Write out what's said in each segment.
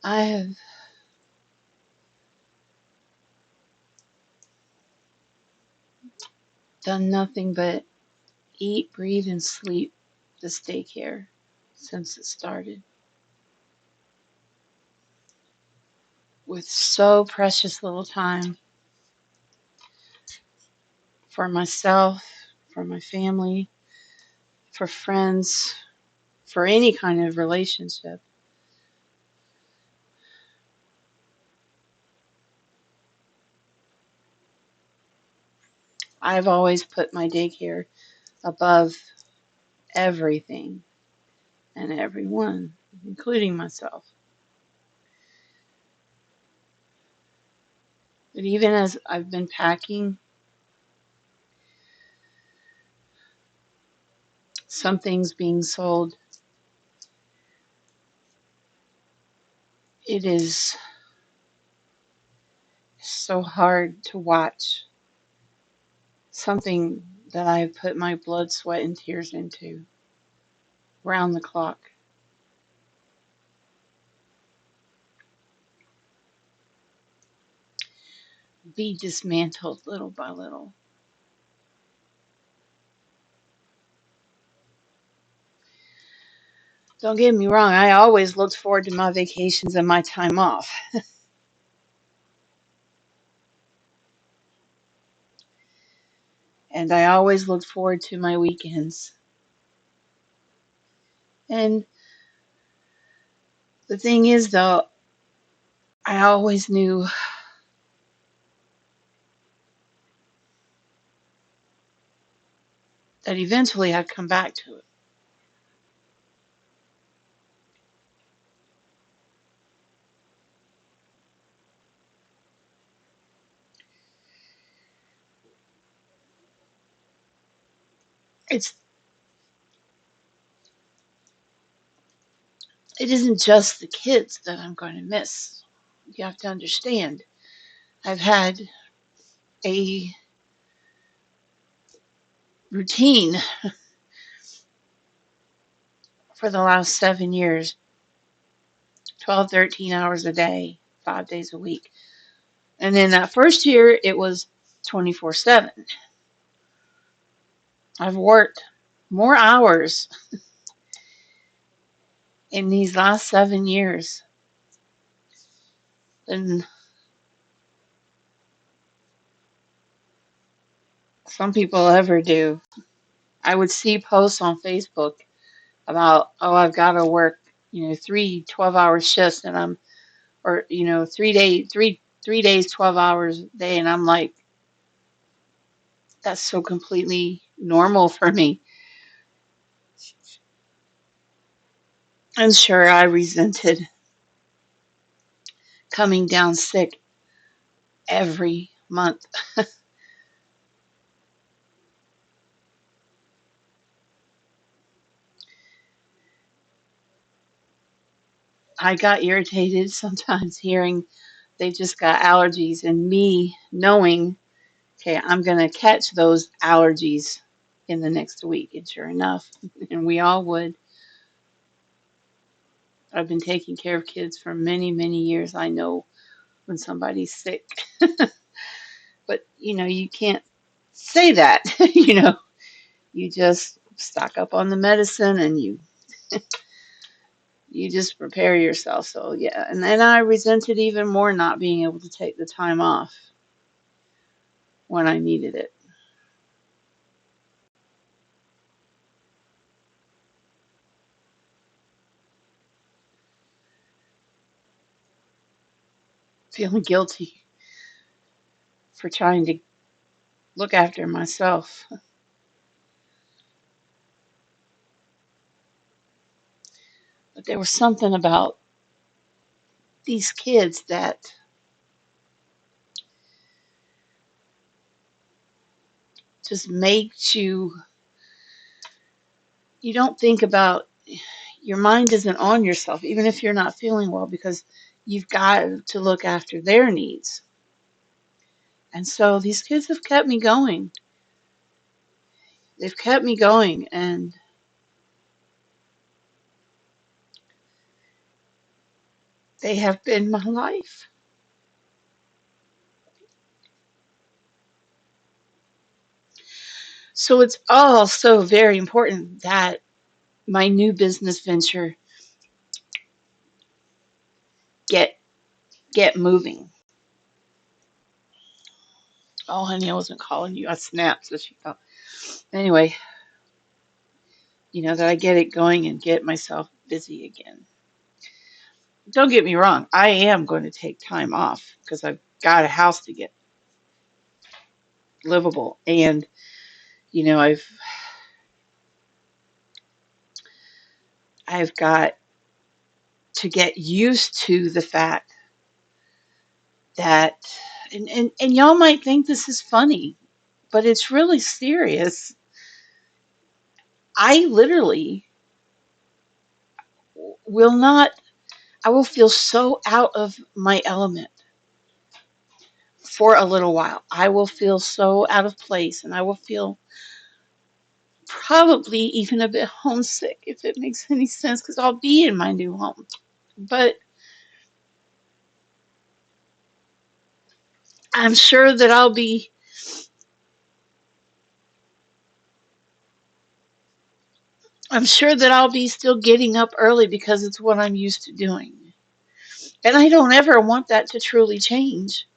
I have done nothing but eat, breathe, and sleep this daycare since it started, with so precious little time for myself, for my family, for friends, for any kind of relationship. I've always put my daycare above everything and everyone, including myself. But even as I've been packing, some things being sold, it is so hard to watch something that I've put my blood, sweat, and tears into round the clock be dismantled little by little. Don't get me wrong, I always looked forward to my vacations and my time off. And I always looked forward to my weekends. And the thing is, though, I always knew that eventually I'd come back to it. It's it isn't just the kids that I'm going to miss. You have to understand. I've had a routine for the last 7 years, 12, 13 hours a day, 5 days a week. And then that first year, it was 24/7. I've worked more hours in these last 7 years than some people ever do. I would see posts on Facebook about, oh, I've got to work, 3 12-hour shifts, and or 3 days, 12 hours a day, and I'm like, that's so completely normal for me. And sure, I resented coming down sick every month. I got irritated sometimes hearing they just got allergies, and me knowing, okay, I'm going to catch those allergies in the next week. And sure enough, and we all would. I've been taking care of kids for many, many years. I know when somebody's sick. But, you can't say that. You just stock up on the medicine, and you just prepare yourself. So, yeah. And then I resented even more not being able to take the time off when I needed it. Feeling guilty for trying to look after myself. But there was something about these kids that just makes you don't think about, your mind isn't on yourself, even if you're not feeling well, because you've got to look after their needs. And so these kids have kept me going. They've kept me going. And They have been my life. So it's also very important that my new business venture get get moving. Oh, honey, I wasn't calling you. I snapped. So anyway, that I get it going and get myself busy again. Don't get me wrong. I am going to take time off because I've got a house to get livable, and you know, I've got to get used to the fact that, and y'all might think this is funny, but it's really serious. I literally will not, I will feel so out of my element for a little while. I will feel so out of place and I will feel probably even a bit homesick, if it makes any sense, because I'll be in my new home. But I'm sure that I'm sure that I'll be still getting up early because it's what I'm used to doing. And I don't ever want that to truly change.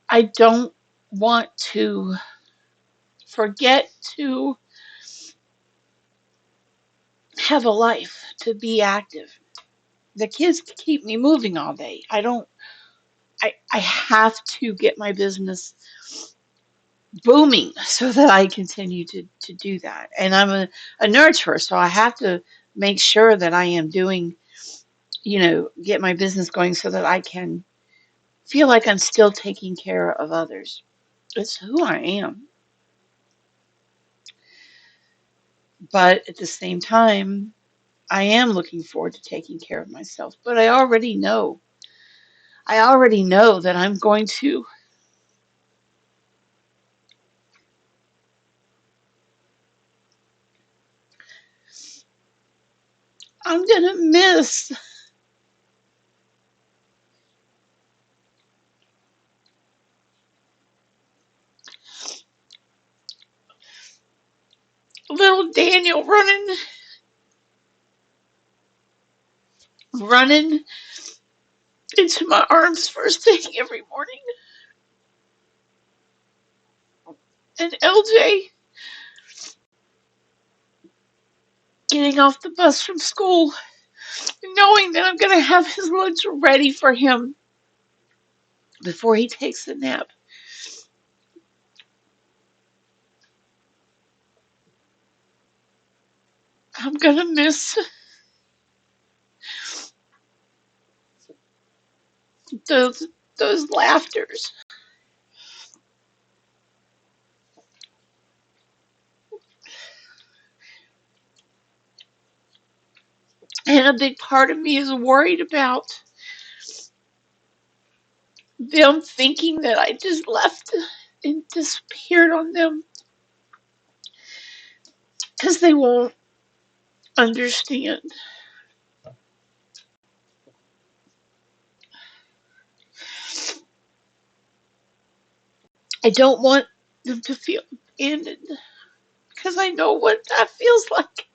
I don't want to forget to have a life, to be active. The kids keep me moving all day. I have to get my business booming so that I continue to do that. And I'm a nurturer, so I have to make sure that I am doing, get my business going so that I can feel like I'm still taking care of others. It's who I am. But at the same time, I am looking forward to taking care of myself. But I already know that I'm going to miss little Daniel running into my arms first thing every morning, and LJ getting off the bus from school, knowing that I'm going to have his lunch ready for him before he takes a nap. I'm going to miss those those laughters. And a big part of me is worried about them thinking that I just left and disappeared on them because they won't understand. I don't want them to feel abandoned because I know what that feels like.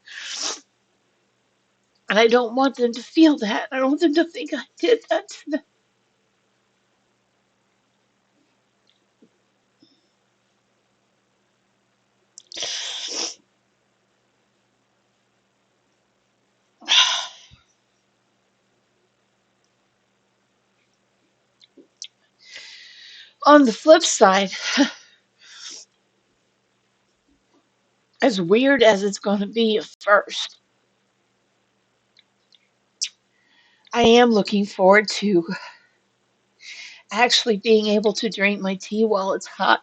And I don't want them to feel that. I don't want them to think I did that to them. On the flip side, as weird as it's going to be at first, I am looking forward to actually being able to drink my tea while it's hot.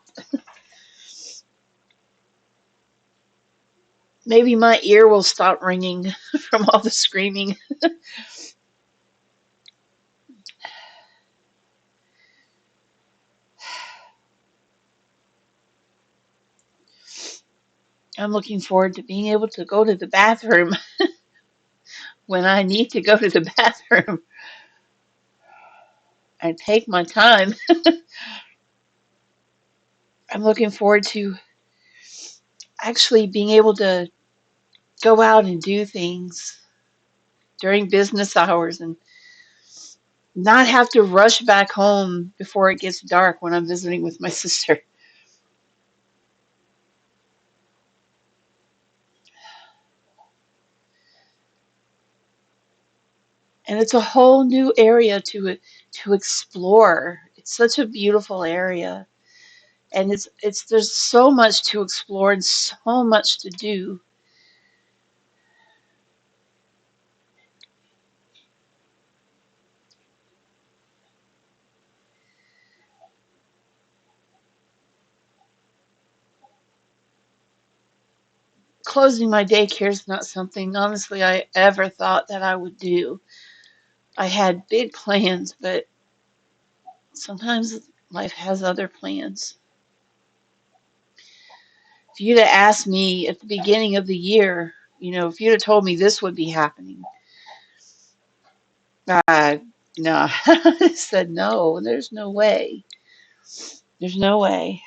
Maybe my ear will stop ringing from all the screaming. I'm looking forward to being able to go to the bathroom when I need to go to the bathroom, I take my time. I'm looking forward to actually being able to go out and do things during business hours and not have to rush back home before it gets dark when I'm visiting with my sister. And it's a whole new area to explore. It's such a beautiful area, and it's there's so much to explore and so much to do. Closing my daycare is not something honestly I ever thought that I would do. I had big plans, but sometimes life has other plans. If you'd have asked me at the beginning of the year, if you'd have told me this would be happening, I no, I said no. There's no way. There's no way.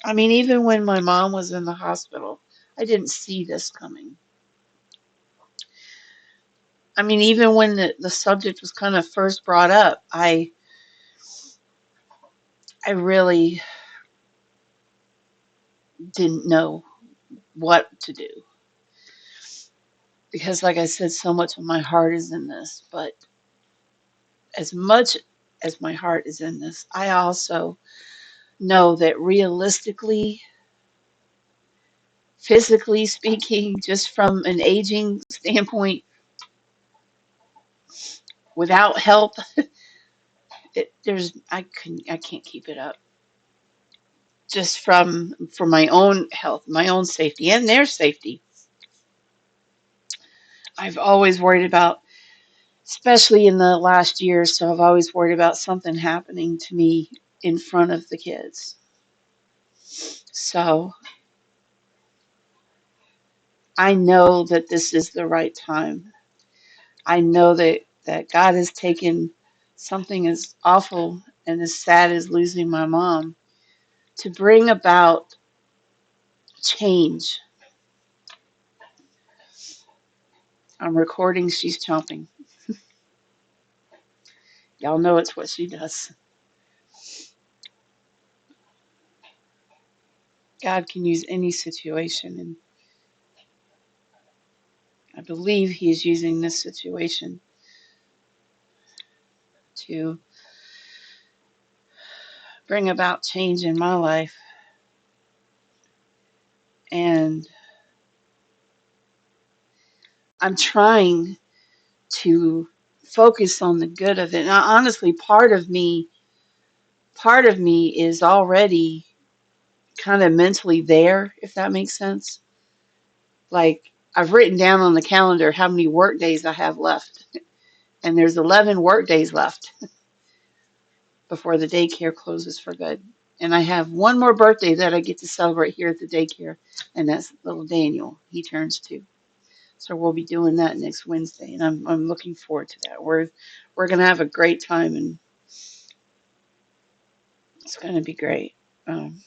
I mean, even when my mom was in the hospital, I didn't see this coming. I mean, even when the subject was kind of first brought up, I really didn't know what to do because, like I said, so much of my heart is in this. But as much as my heart is in this, I also know that realistically, physically speaking, just from an aging standpoint, without help, I can't keep it up. Just for my own health, my own safety, and their safety. I've always worried about, especially in the last year or so, I've always worried about something happening to me in front of the kids. So I know that this is the right time. I know that God has taken something as awful and as sad as losing my mom to bring about change. I'm recording, she's chomping. Y'all know it's what she does. God can use any situation, and I believe He is using this situation to bring about change in my life. And I'm trying to focus on the good of it. Now, honestly, part of me is already kind of mentally there, if that makes sense. Like, I've written down on the calendar how many work days I have left, and there's 11 work days left before the daycare closes for good. And I have one more birthday that I get to celebrate here at the daycare, and that's little Daniel. He turns 2. So we'll be doing that next Wednesday, and I'm looking forward to that. We're gonna have a great time, and it's gonna be great. Um,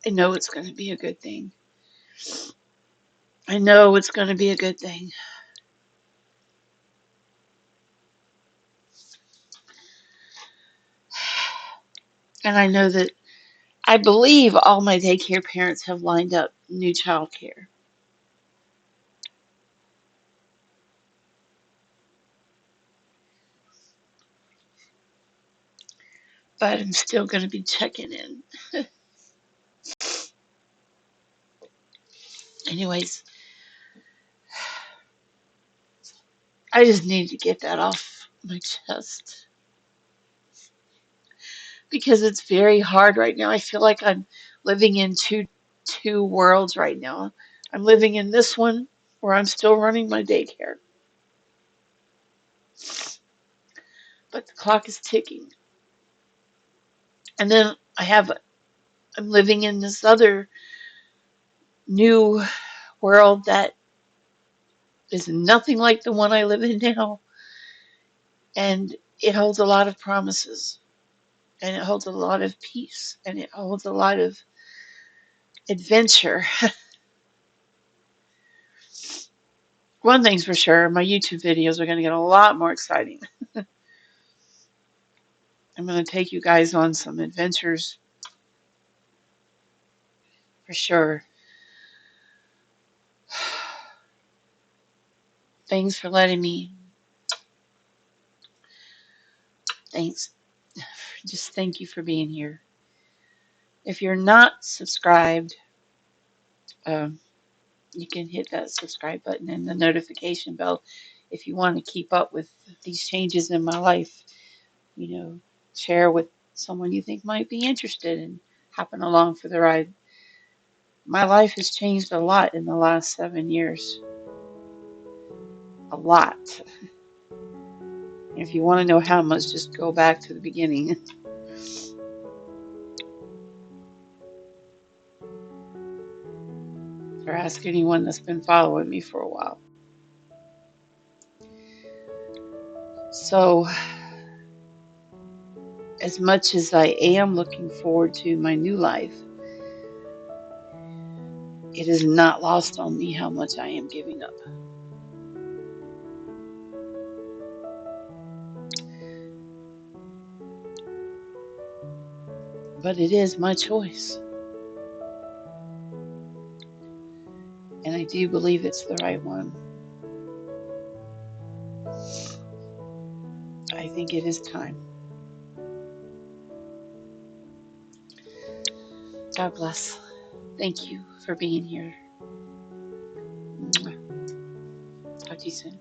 I know it's gonna be a good thing. I know it's gonna be a good thing, and I know that I believe all my daycare parents have lined up new childcare, but I'm still gonna be checking in. Anyways, I just need to get that off my chest because it's very hard right now. I feel like I'm living in two worlds right now. I'm living in this one where I'm still running my daycare, But the clock is ticking. And then I'm living in this other new world that is nothing like the one I live in now. And it holds a lot of promises. And it holds a lot of peace. And it holds a lot of adventure. One thing's for sure, my YouTube videos are going to get a lot more exciting. I'm going to take you guys on some adventures for sure. Thanks for letting me. Thanks. Just thank you for being here. If you're not subscribed, um, you can hit that subscribe button and the notification bell if you want to keep up with these changes in my life. You know, share with someone you think might be interested and happen along for the ride. My life has changed a lot in the last 7 years. A lot. If you want to know how much, just go back to the beginning or ask anyone that's been following me for a while. So, as much as I am looking forward to my new life, it is not lost on me how much I am giving up. But it is my choice. And I do believe it's the right one. I think it is time. God bless. Thank you for being here. Talk to you soon.